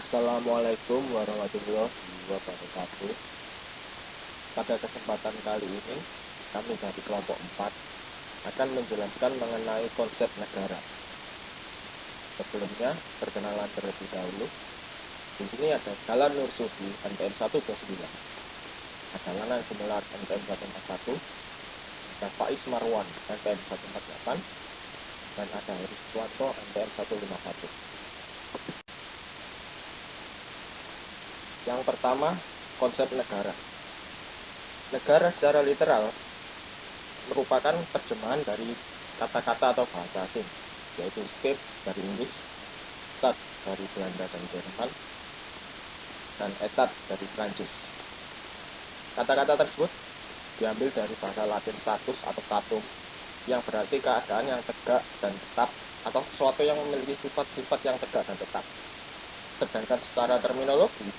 Assalamualaikum warahmatullahi wabarakatuh. Pada kesempatan kali ini, kami dari kelompok 4 akan menjelaskan mengenai konsep negara. Sebelumnya, perkenalan terlebih dahulu. Di sini ada Dahlan Nursuti, NPM 129. Ada Lanang Gumelar, NPM 141. Ada Faiz Marwan, NPM 148. Dan ada Heri Suwanto, NPM 151. Yang pertama, konsep negara. Negara secara literal merupakan terjemahan dari kata-kata atau bahasa asing, yaitu state dari Inggris, stat dari Belanda dan Jerman, dan etat dari Prancis. Kata-kata tersebut diambil dari bahasa Latin status atau statum, yang berarti keadaan yang tegak dan tetap, atau sesuatu yang memiliki sifat-sifat yang tegak dan tetap. Sedangkan secara terminologi,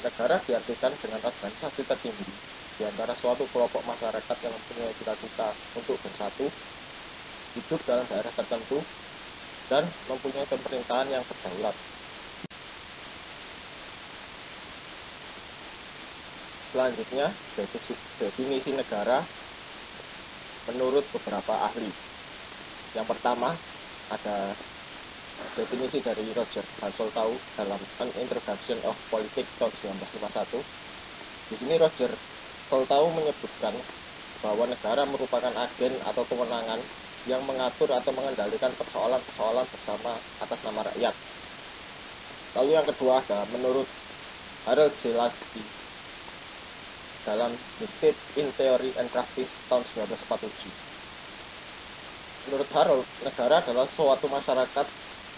negara diartikan dengan organisasi tertinggi di antara suatu kelompok masyarakat yang mempunyai cita-cita untuk bersatu, hidup dalam daerah tertentu, dan mempunyai pemerintahan yang berdaulat. Selanjutnya, definisi negara menurut beberapa ahli. Yang pertama, ada definisi dari Roger Hasoltau dalam An Introduction of Politics tahun 1951. Di sini Roger Hasoltau menyebutkan bahwa negara merupakan agen atau kewenangan yang mengatur atau mengendalikan persoalan-persoalan bersama atas nama rakyat. Lalu yang kedua ada menurut Harold J. Lansky dalam The State in Theory and Practice tahun 1947. Menurut Harold, negara adalah suatu masyarakat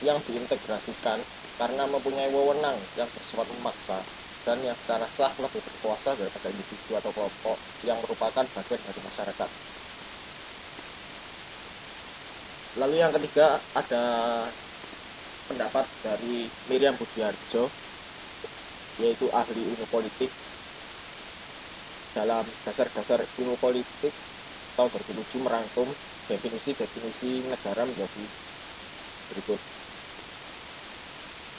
yang diintegrasikan karena mempunyai wewenang yang bersifat memaksa dan yang secara sah lebih berkuasa daripada individu atau kelompok yang merupakan bagian dari masyarakat. Lalu yang ketiga ada pendapat dari Miriam Budiarjo, yaitu ahli ilmu politik. Dalam dasar-dasar ilmu politik tahun 2007 merangkum definisi-definisi negara menjadi berikut.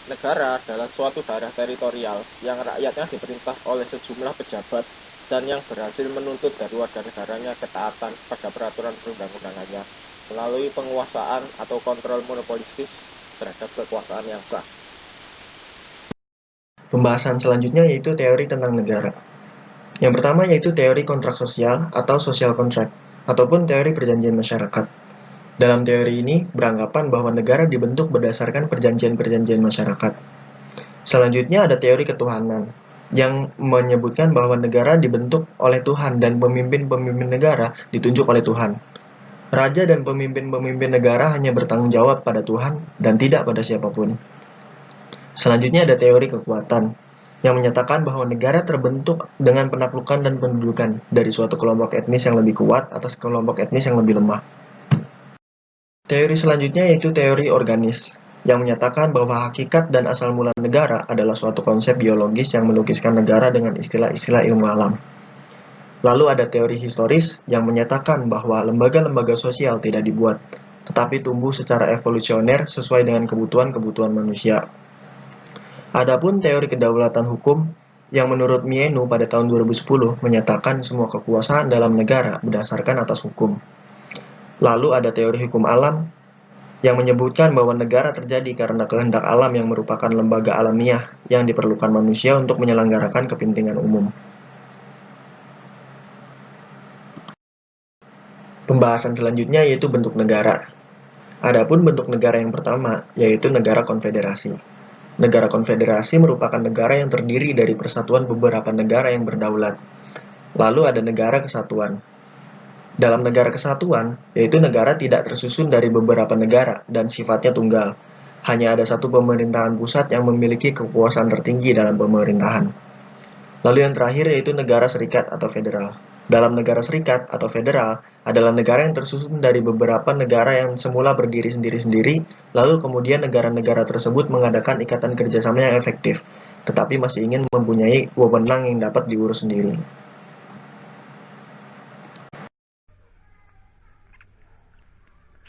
Negara adalah suatu daerah teritorial yang rakyatnya diperintah oleh sejumlah pejabat dan yang berhasil menuntut dari warga negaranya ketaatan pada peraturan perundang-undangannya melalui penguasaan atau kontrol monopolistis terhadap kekuasaan yang sah. Pembahasan selanjutnya yaitu teori tentang negara. Yang pertama yaitu teori kontrak sosial atau social contract, ataupun teori perjanjian masyarakat. Dalam teori ini beranggapan bahwa negara dibentuk berdasarkan perjanjian-perjanjian masyarakat. Selanjutnya ada teori ketuhanan, yang menyebutkan bahwa negara dibentuk oleh Tuhan dan pemimpin-pemimpin negara ditunjuk oleh Tuhan. Raja dan pemimpin-pemimpin negara hanya bertanggung jawab pada Tuhan dan tidak pada siapapun. Selanjutnya ada teori kekuatan, yang menyatakan bahwa negara terbentuk dengan penaklukan dan pendudukan dari suatu kelompok etnis yang lebih kuat atas kelompok etnis yang lebih lemah. Teori selanjutnya yaitu teori organis, yang menyatakan bahwa hakikat dan asal mula negara adalah suatu konsep biologis yang melukiskan negara dengan istilah-istilah ilmu alam. Lalu ada teori historis yang menyatakan bahwa lembaga-lembaga sosial tidak dibuat, tetapi tumbuh secara evolusioner sesuai dengan kebutuhan-kebutuhan manusia. Adapun teori kedaulatan hukum yang menurut Mienu pada tahun 2010 menyatakan semua kekuasaan dalam negara berdasarkan atas hukum. Lalu ada teori hukum alam yang menyebutkan bahwa negara terjadi karena kehendak alam yang merupakan lembaga alamiah yang diperlukan manusia untuk menyelenggarakan kepentingan umum. Pembahasan selanjutnya yaitu bentuk negara. Adapun bentuk negara yang pertama yaitu negara konfederasi. Negara konfederasi merupakan negara yang terdiri dari persatuan beberapa negara yang berdaulat. Lalu ada negara kesatuan. Dalam negara kesatuan, yaitu negara tidak tersusun dari beberapa negara dan sifatnya tunggal. Hanya ada satu pemerintahan pusat yang memiliki kekuasaan tertinggi dalam pemerintahan. Lalu yang terakhir yaitu negara serikat atau federal. Dalam negara serikat atau federal adalah negara yang tersusun dari beberapa negara yang semula berdiri sendiri-sendiri, lalu kemudian negara-negara tersebut mengadakan ikatan kerjasama yang efektif, tetapi masih ingin mempunyai wewenang yang dapat diurus sendiri.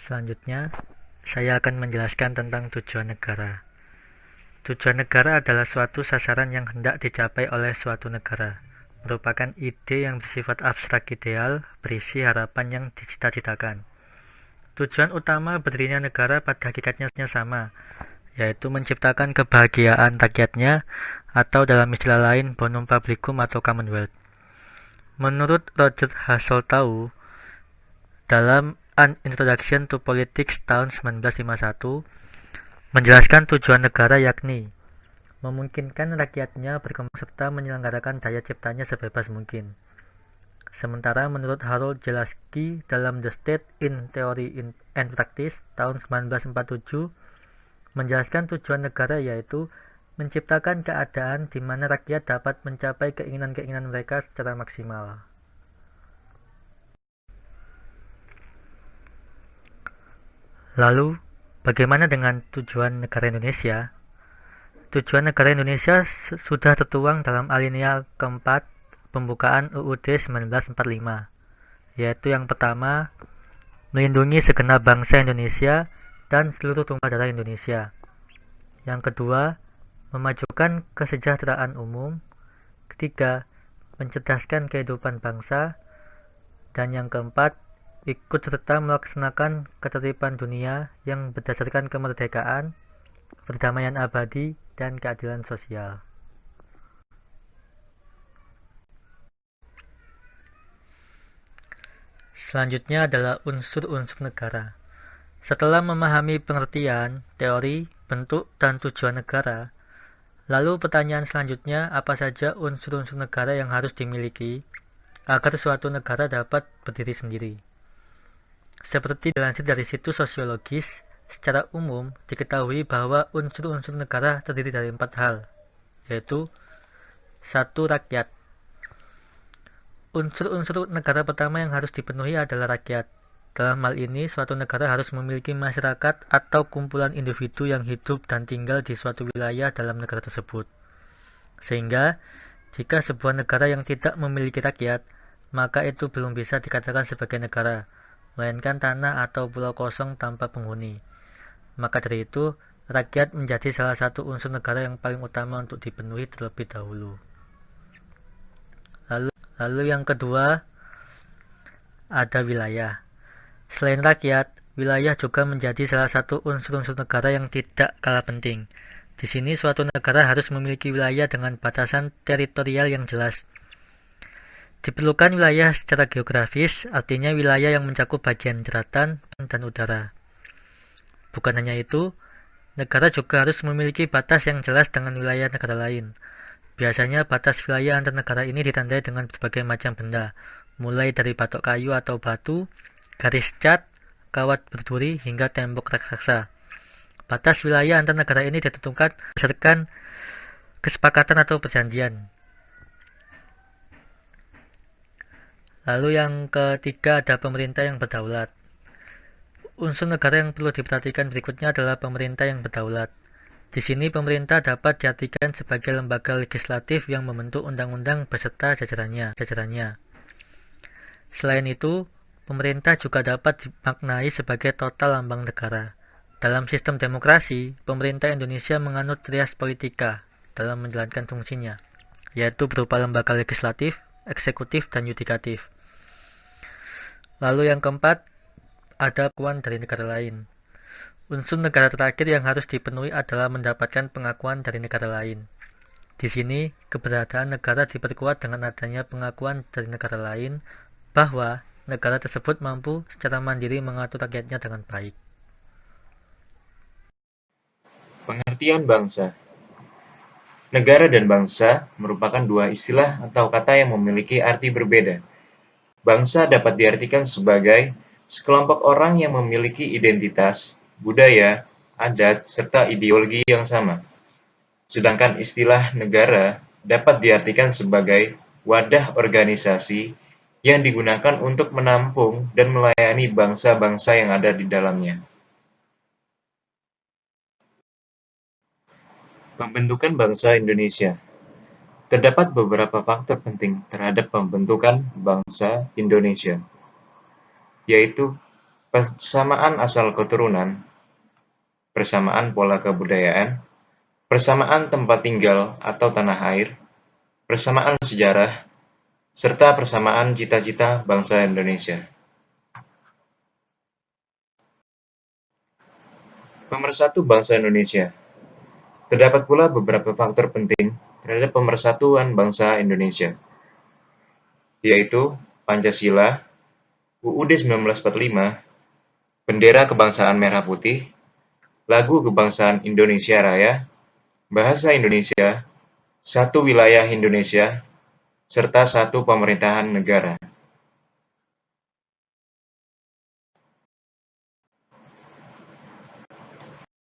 Selanjutnya, saya akan menjelaskan tentang tujuan negara. Tujuan negara adalah suatu sasaran yang hendak dicapai oleh suatu negara, merupakan ide yang bersifat abstrak ideal, berisi harapan yang dicita-citakan. Tujuan utama berdirinya negara pada hakikatnya sama, yaitu menciptakan kebahagiaan rakyatnya, atau dalam istilah lain bonum publicum atau commonwealth. Menurut Roger Hasseltau, dalam An Introduction to Politics tahun 1951, menjelaskan tujuan negara yakni memungkinkan rakyatnya berkembang serta menyelenggarakan daya ciptanya sebebas mungkin. Sementara menurut Harold Jelaski dalam The State in Theory and Practice tahun 1947, menjelaskan tujuan negara yaitu menciptakan keadaan di mana rakyat dapat mencapai keinginan-keinginan mereka secara maksimal. Lalu, bagaimana dengan tujuan negara Indonesia? Tujuan negara Indonesia sudah tertuang dalam alinea keempat pembukaan UUD 1945, yaitu yang pertama, melindungi segenap bangsa Indonesia dan seluruh tumpah darah Indonesia. Yang kedua, memajukan kesejahteraan umum. Ketiga, mencerdaskan kehidupan bangsa. Dan yang keempat, ikut serta melaksanakan ketertiban dunia yang berdasarkan kemerdekaan, perdamaian abadi, dan keadilan sosial. Selanjutnya adalah unsur-unsur negara. Setelah memahami pengertian, teori, bentuk, dan tujuan negara, lalu pertanyaan selanjutnya, apa saja unsur-unsur negara yang harus dimiliki agar suatu negara dapat berdiri sendiri? Seperti dilansir dari situs sosiologis, secara umum diketahui bahwa unsur-unsur negara terdiri dari 4 hal, yaitu 1. Rakyat. Unsur-unsur negara pertama yang harus dipenuhi adalah rakyat. Dalam hal ini, suatu negara harus memiliki masyarakat atau kumpulan individu yang hidup dan tinggal di suatu wilayah dalam negara tersebut. Sehingga, jika sebuah negara yang tidak memiliki rakyat, maka itu belum bisa dikatakan sebagai negara, melainkan tanah atau pulau kosong tanpa penghuni. Maka dari itu, rakyat menjadi salah satu unsur negara yang paling utama untuk dipenuhi terlebih dahulu. Lalu yang kedua, ada wilayah. Selain rakyat, wilayah juga menjadi salah satu unsur-unsur negara yang tidak kalah penting. Di sini suatu negara harus memiliki wilayah dengan batasan teritorial yang jelas. Diperlukan wilayah secara geografis, artinya wilayah yang mencakup bagian daratan dan udara. Bukan hanya itu, negara juga harus memiliki batas yang jelas dengan wilayah negara lain. Biasanya batas wilayah antar negara ini ditandai dengan berbagai macam benda, mulai dari batok kayu atau batu, garis cat, kawat berduri, hingga tembok raksasa. Batas wilayah antar negara ini ditentukan berdasarkan kesepakatan atau perjanjian. Lalu yang ketiga ada pemerintah yang berdaulat. Unsur negara yang perlu diperhatikan berikutnya adalah pemerintah yang berdaulat. Di sini pemerintah dapat diartikan sebagai lembaga legislatif yang membentuk undang-undang beserta jajarannya. Selain itu, pemerintah juga dapat dimaknai sebagai total lambang negara. Dalam sistem demokrasi, pemerintah Indonesia menganut trias politika dalam menjalankan fungsinya, yaitu berupa lembaga legislatif, eksekutif, dan yudikatif. Lalu yang keempat, ada pengakuan dari negara lain. Unsur negara terakhir yang harus dipenuhi adalah mendapatkan pengakuan dari negara lain. Di sini, keberadaan negara diperkuat dengan adanya pengakuan dari negara lain bahwa negara tersebut mampu secara mandiri mengatur rakyatnya dengan baik. Pengertian bangsa. Negara dan bangsa merupakan dua istilah atau kata yang memiliki arti berbeda. Bangsa dapat diartikan sebagai sekelompok orang yang memiliki identitas, budaya, adat, serta ideologi yang sama. Sedangkan istilah negara dapat diartikan sebagai wadah organisasi yang digunakan untuk menampung dan melayani bangsa-bangsa yang ada di dalamnya. Pembentukan bangsa Indonesia. Terdapat beberapa faktor penting terhadap pembentukan bangsa Indonesia, yaitu persamaan asal keturunan, persamaan pola kebudayaan, persamaan tempat tinggal atau tanah air, persamaan sejarah, serta persamaan cita-cita bangsa Indonesia. Pemersatu bangsa Indonesia. Terdapat pula beberapa faktor penting terhadap pemersatuan bangsa Indonesia, yaitu Pancasila, UUD 1945, bendera kebangsaan merah putih, lagu kebangsaan Indonesia Raya, bahasa Indonesia, satu wilayah Indonesia, serta satu pemerintahan negara.